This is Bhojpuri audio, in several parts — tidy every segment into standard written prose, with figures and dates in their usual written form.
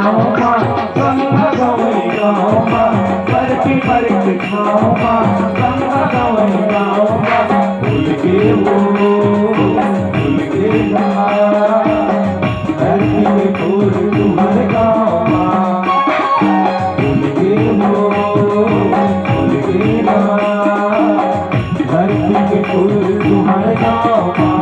गाँव माँ गंगा गवई गाँव माँ बरकी बरकी गाँव माँ गंगा गवई गाँव माँ भूल के वो भूल के धरती के फूल तुम्हार गाँव माँ भूल के वो भूल के धरती के फूल तुम्हार गाँव माँ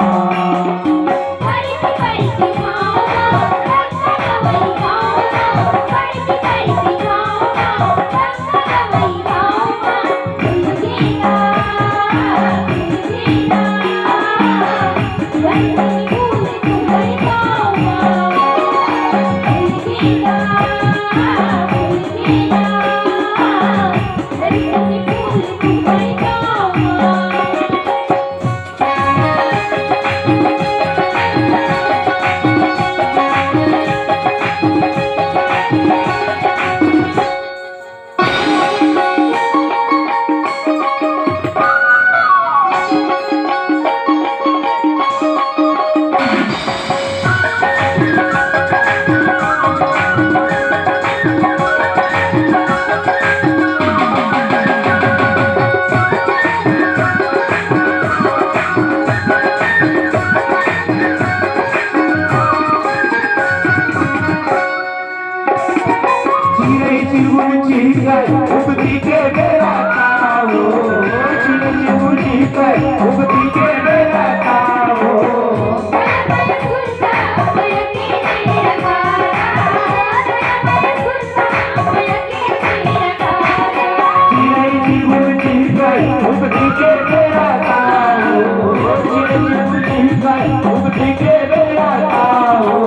उगती के बेरा खाओ उगती के बेरा खाओ उगती के बेरा खाओ उगती के बेरा खाओ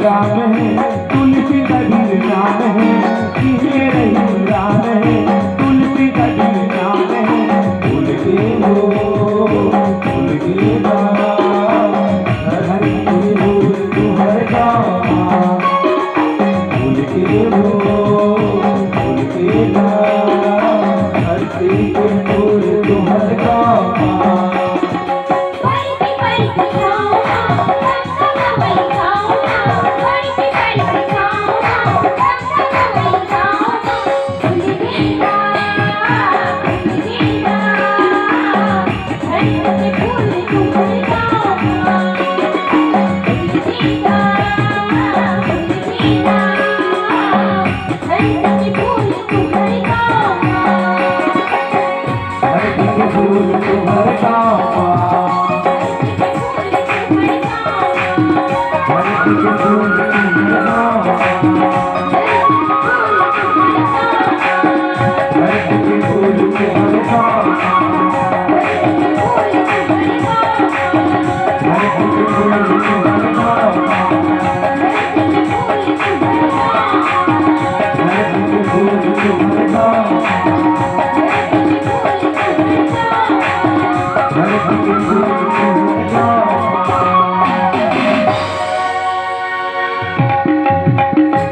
राम है तुलसी दलिल राम है किहे रहीम राम है तुलसी दलिल राम है भूल के हो भूल के हरि भूल तुम्हार गाँव भूल के हो भूल के हरि भूल तुम्हार गाँव Oh